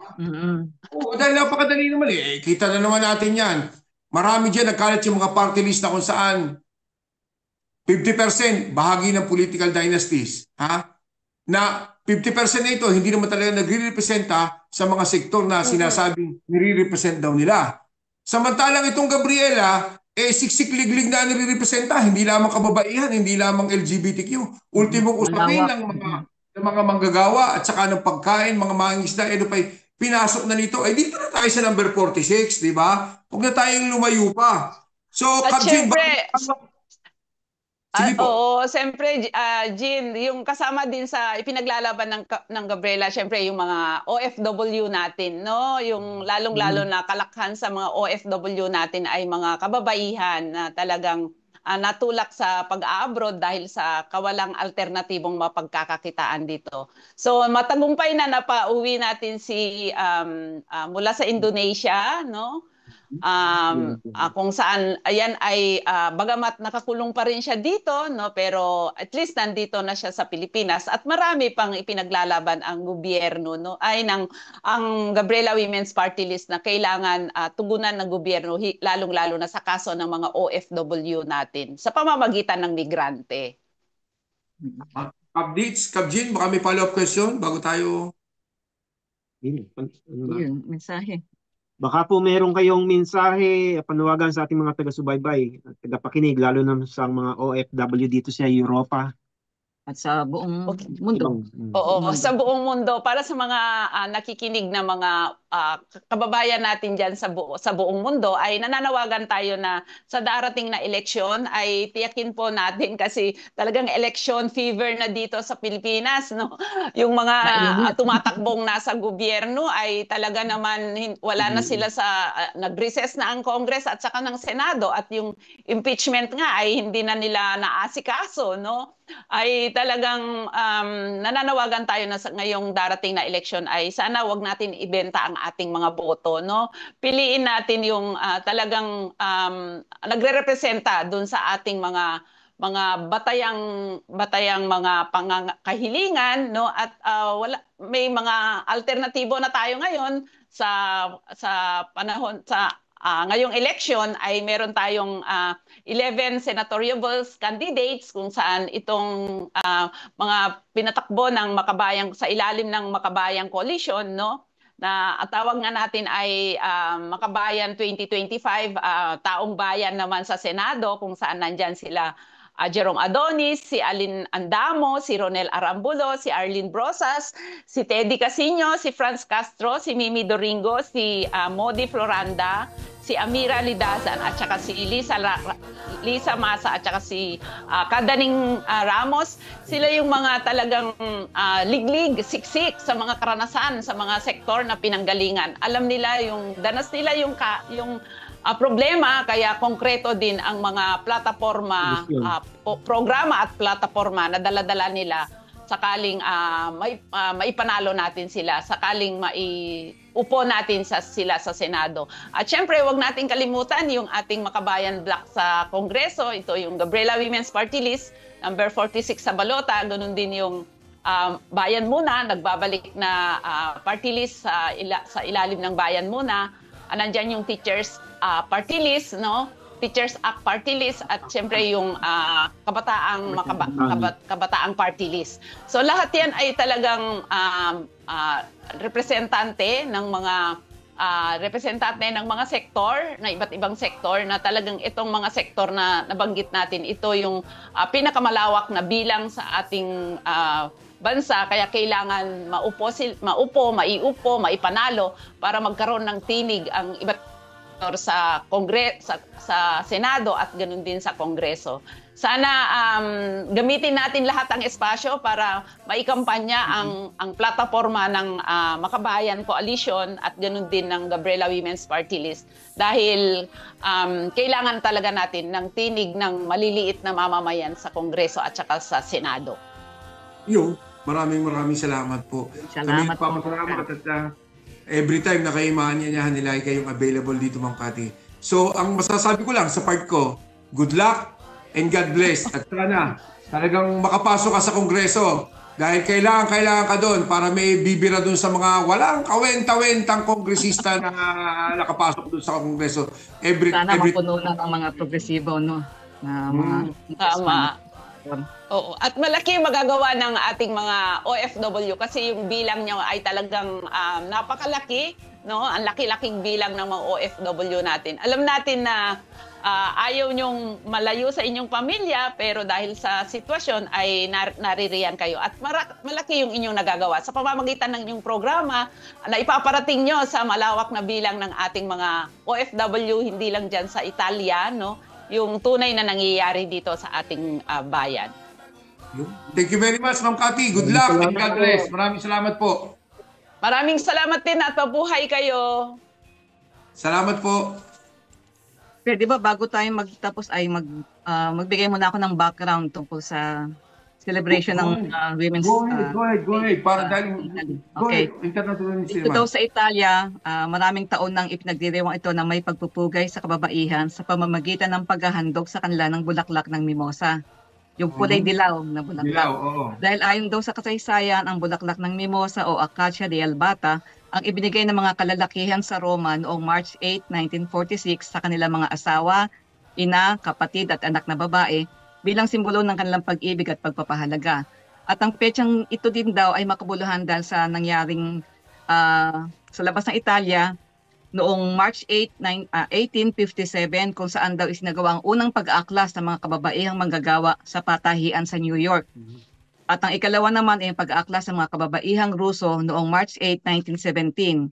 Dahil napakadali naman kita na naman natin yan. Marami dyan nagkalat yung mga party list na kung saan 50% bahagi ng political dynasties. Na 50% na ito hindi naman talaga nagre-representa sa mga sektor na sinasabing nire-represent daw nila. Samantalang itong Gabriela, siksik-liglig na nire-representa, hindi lamang kababaihan, hindi lamang LGBTQ. Ultimong usapin ng mga manggagawa at saka ng pagkain, mga mangingisda, pinasok na nito. Dito na tayo sa number 46, di ba? Huwag na tayong lumayo pa. So, at syempre, sige po. Oo, siyempre, Jean, yung kasama din sa ipinaglalaban ng Gabriela, siyempre yung mga OFW natin, no? Yung lalong-lalo na kalakhan sa mga OFW natin ay mga kababaihan na talagang natulak sa pag-abroad dahil sa kawalang alternatibong mapagkakakitaan dito. So matagumpay na napauwi natin mula sa Indonesia, no? Kung saan ayan ay bagamat nakakulong pa rin siya dito, no, pero at least nandito na siya sa Pilipinas at marami pang ipinaglalaban ang gobyerno, no, ang Gabriela Women's Party List na kailangan tugunan ng gobyerno lalong-lalo na sa kaso ng mga OFW natin sa pamamagitan ng migrante. Updates, Kabjin, baka may follow-up question bago tayo. Yun, mensahe. Baka po meron kayong mensahe, panawagan sa ating mga taga-subaybay, taga-pakinig, lalo na sa mga OFW dito sa Europa. At sa buong mundo. Oo, sa buong mundo. Para sa mga nakikinig na mga kababayan natin dyan sa buong mundo, ay nananawagan tayo na sa darating na eleksyon ay tiyakin po natin kasi talagang election fever na dito sa Pilipinas. No? Yung mga tumatakbong nasa gobyerno ay talaga naman wala na sila nag-recess na ang Congress at saka ng Senado at yung impeachment nga ay hindi na nila naasikaso, no? Ay talagang nananawagan tayo na sa ngayong darating na eleksyon ay sana wag natin ibenta ang ating mga boto, no? Piliin natin yung talagang nagrerepresenta dun sa ating mga batayang mga kahilingan, no? At may mga alternatibo na tayo ngayon sa panahon sa ngayong election ay meron tayong 11 senatorial candidates kung saan itong mga pinatakbo ng Makabayang sa ilalim ng Makabayang Coalition, no? Na ang tawag nga natin ay Makabayan 2025, taong bayan naman sa Senado kung saan nandyan sila Jerome Adonis, si Alin Andamo, si Ronel Arambulo, si Arlene Brosas, si Teddy Casino, si Franz Castro, si Mimi Doringo, si Modi Floranda, si Amira Lidazan at saka si Lisa Masa at saka si Kadaning Ramos. Sila yung mga talagang liglig, siksik sa mga karanasan, sa mga sektor na pinanggalingan. Alam nila yung, danas nila yung problema, kaya konkreto din ang mga plataforma, programa at plataforma na dala-dala nila sakaling maipanalo natin sila, sakaling maiupo natin sila sa Senado. At syempre, wag natin kalimutan yung ating Makabayan Block sa Kongreso. Ito yung Gabriela Women's Party List, number 46 sa balota. Ganun din yung Bayan Muna, nagbabalik na party list sa ilalim ng Bayan Muna. Nandyan yung Teachers Party List, no? Teachers Act Party List at siyempre yung Kabataang Party List. So lahat yan ay talagang representante ng mga sektor, na iba't ibang sektor, na talagang itong mga sektor na nabanggit natin, ito yung pinakamalawak na bilang sa ating bansa, kaya kailangan maiupo, maipanalo para magkaroon ng tinig ang iba't sa sa Senado at ganun din sa Kongreso. Sana gamitin natin lahat ang espasyo para maikampanya ang plataforma ng Makabayan Coalition at ganun din ng Gabriela Women's Party List, dahil kailangan talaga natin ng tinig ng maliliit na mamamayan sa Kongreso at saka sa Senado. Maraming salamat po. Salamat po. Salamat at every time na kayo maanyayahan nila ay kayong available dito, Ma'am Cathy. So, ang masasabi ko lang sa part ko, good luck and God bless. At sana talagang makapasok ka sa Kongreso dahil kailangan ka doon para may bibira doon sa mga walang kawenta-wentang kongresista na nakapasok doon sa Kongreso. Sana mapuno na ng mga progresibo, no? Na mga tama. Oo. At malaki magagawa ng ating mga OFW kasi yung bilang niya ay talagang napakalaki, no? Ang laki-laking bilang ng mga OFW natin. Alam natin na ayaw nyong malayo sa inyong pamilya, pero dahil sa sitwasyon ay naririyan kayo. At malaki yung inyong nagagawa sa pamamagitan ng inyong programa na ipaparating nyo sa malawak na bilang ng ating mga OFW, hindi lang dyan sa Italia, no? Yung tunay na nangyayari dito sa ating bayan. Thank you very much, Ma'am Cathy. Good luck and God bless. Maraming salamat po. Maraming salamat din at mabuhay kayo. Salamat po. Pero di ba bago tayo magtapos ay magbigay muna ako ng background tungkol sa celebration ng Women's Go ahead. Para dahil okay. International Ito daw sa Italia, maraming taon nang ipinagdiriwang ito na may pagpupugay sa kababaihan sa pamamagitan ng paghahandog sa kanila ng bulaklak ng mimosa. Yung kulay dilaw na bulaklak. Dahil ayon daw sa kasaysayan, ang bulaklak ng mimosa o Acacia de albata ang ibinigay ng mga kalalakihan sa Roma noong March 8, 1946 sa kanilang mga asawa, ina, kapatid at anak na babae bilang simbolo ng kanilang pag-ibig at pagpapahalaga. At ang petsang ito din daw ay makabuluhan dahil sa nangyaring sa labas ng Italia noong March 8, 1857 kung saan daw isinagawa ang unang pag-aaklas ng mga kababaihang manggagawa sa patahian sa New York. At ang ikalawa naman ay ang pag-aaklas ng mga kababaihang Ruso noong March 8, 1917.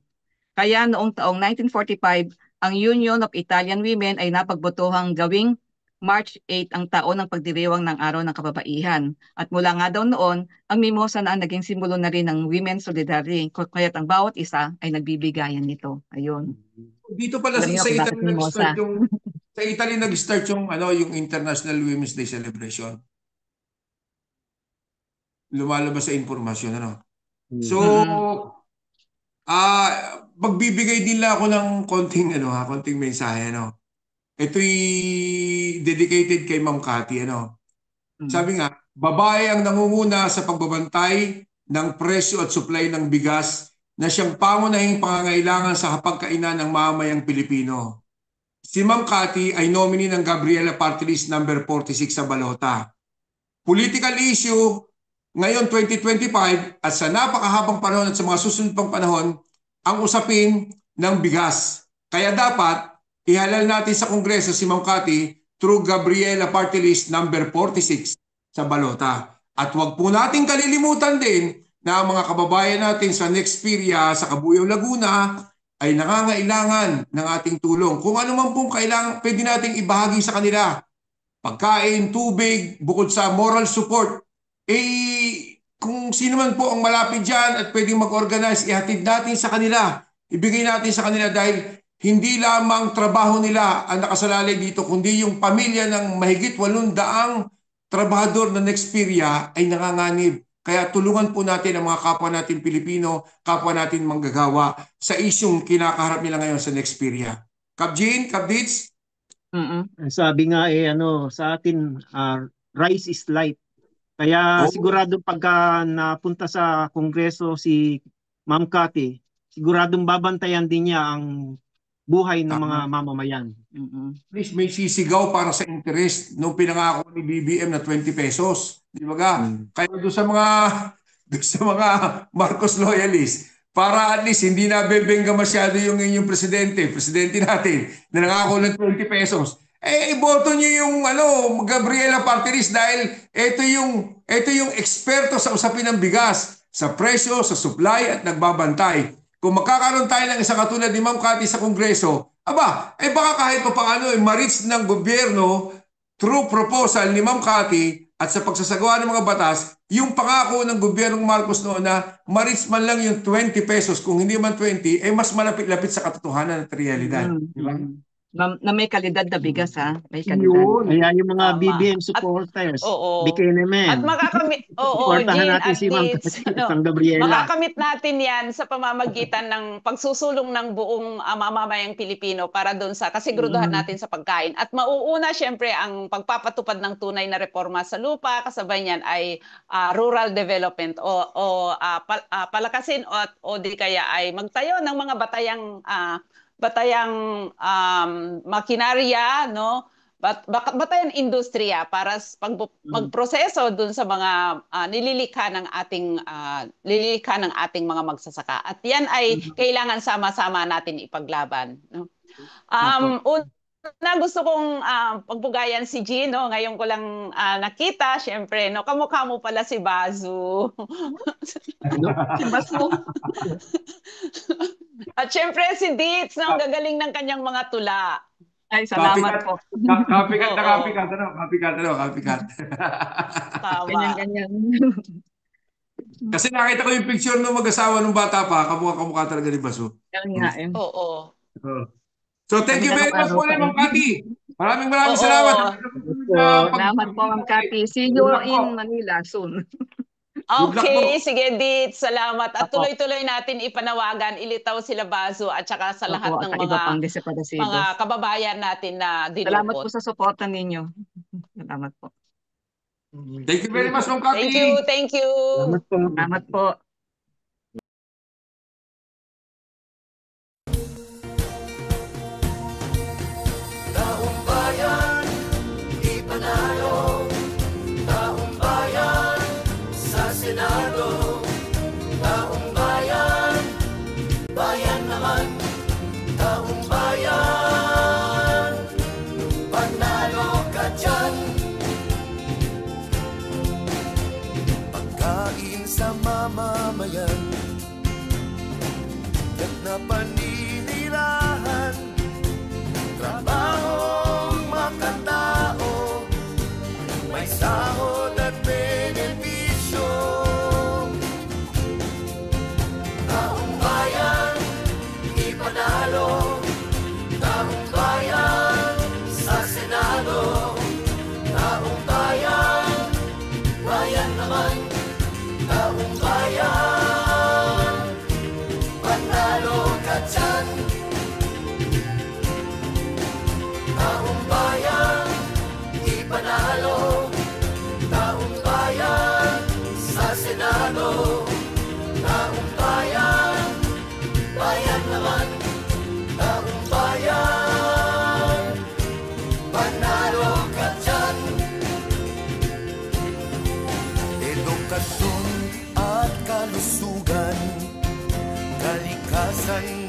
Kaya noong taong 1945, ang Union of Italian Women ay napagbotohang gawing March 8 ang taon ng pagdiriwang ng Araw ng Kababaihan. At mula nga daw noon, ang mimosa na ang naging simbolo na rin ng Women's Solidarity. Kaya't ang bawat isa ay nagbibigayan nito. Ayun. Dito pala sa Italy nag-start yung yung International Women's Day celebration. Lumalabas sa informasyon So magbibigay din lang ako ng konting mensahe Ito'y dedicated kay Ma'am Cathy Sabi nga, babae ang nangunguna sa pagbabantay ng presyo at supply ng bigas na siyang pangunahing pangangailangan sa hapagkainan ng mamamayang Pilipino. si Ma'am Cathy ay nominee ng Gabriela Party List number 46 sa balota. Political issue ngayon 2025 at sa napakahabang panahon at sa mga susunod pang panahon ang usapin ng bigas. Kaya dapat ihalal natin sa Kongreso si Ma'am Cathy through Gabriela Party List number 46 sa balota. At huwag po natin kalilimutan din na ang mga kababayan natin sa Nexperia sa Cabuyao, Laguna ay nangangailangan ng ating tulong. Kung ano man pong kailangan, pwede nating ibahagi sa kanila. Pagkain, tubig, bukod sa moral support. Kung sino man po ang malapit dyan at pwedeng mag-organize, ihatid natin sa kanila. Ibigay natin sa kanila dahil hindi lamang trabaho nila ang nakasalalay dito, kundi yung pamilya ng mahigit 800 trabahador na Nexperia ay nanganganib. Kaya tulungan po natin ang mga kapwa natin Pilipino, kapwa natin manggagawa sa isyong kinakaharap nila ngayon sa Nexperia. Kap Jean, Kap Ditz? Sabi nga sa atin, rice is light. Kaya siguradong pagka napunta sa Kongreso si Ma'am Cathy, siguradong babantayan din niya ang buhay ng mga mamamayan. Please, may sisigaw para sa interest nung pinangako ni BBM na 20 pesos. Di ba ka? Kaya doon sa mga Marcos loyalists, para at least hindi na bebengga masyado yung inyong presidente natin, na nangako ng 20 pesos. Iboto niyo yung Gabriela Party List dahil ito yung eksperto sa usapin ng bigas, sa presyo, sa supply at nagbabantay. Kung magkakaroon tayo ng isang katulad ni Ma'am Cathy sa Kongreso, baka kahit pa paano ma-reach ng gobyerno through proposal ni Ma'am Cathy at sa pagsasagawa ng mga batas, yung pangako ng gobyernong Marcos noon na ma-reach man lang yung 20 pesos, kung hindi man 20, mas malapit-lapit sa katotohanan at realidad. Diba? Na may kalidad na bigas, ha? May kalidad. Kaya yung mga BBM supporters, bigyan naman. At supportahan natin si Ma'am Gabriela. Makakamit natin yan sa pamamagitan ng pagsusulong ng buong mamamayang Pilipino para doon sa kasiguraduhan natin sa pagkain. At mauuna siyempre ang pagpapatupad ng tunay na reforma sa lupa, kasabay niyan ay rural development palakasin o di kaya ay magtayo ng mga batayang makinarya, batayang industriya para magproseso dun sa mga nililikha ng ating mga magsasaka. At yan ay kailangan sama-sama natin ipaglaban. Una gusto kong pagbugayan si Gino. Ngayon ko lang nakita, syempre, kamukha mo pala si Bazu. Si Bazu. At syempre si Ditz, ang gagaling ng kanyang mga tula. Ay, salamat po. Copycat. Tama. Ganyan. Kasi nakita ko yung picture ng mag-asawa ng bata pa, kamukha talaga ni Bazu. Oo. So thank you very much po, Ma'am Cathy. Maraming salamat. Salamat po, Ma'am Cathy. See you in Manila soon. Okay, sige Ditz, salamat. At tuloy-tuloy natin ipanawagan, ilitaw sila Bazu at saka sa lahat ng mga kababayan natin na dinukot. Salamat po sa suporta ninyo. Salamat po. Thank you very much, Ma'am Cathy. Thank you. Salamat po. Taong bayan, di panalo. Taong bayan, sa Senado. Taong bayan, bayan naman. Taong bayan, panalo ka dyan. Pagkain sa mamamayan, yak na paninirahan, trabahong makatao, may sahod at benepisyo. Taong bayan, ipanalo. Taong bayan, sa Senado. Taong bayan, bayan naman. Taong bayan, panalo ka dyan. Taong bayan, ipanalo. Taong bayan, sa Senado. Taong bayan, bayan naman. Taong bayan, sa'yo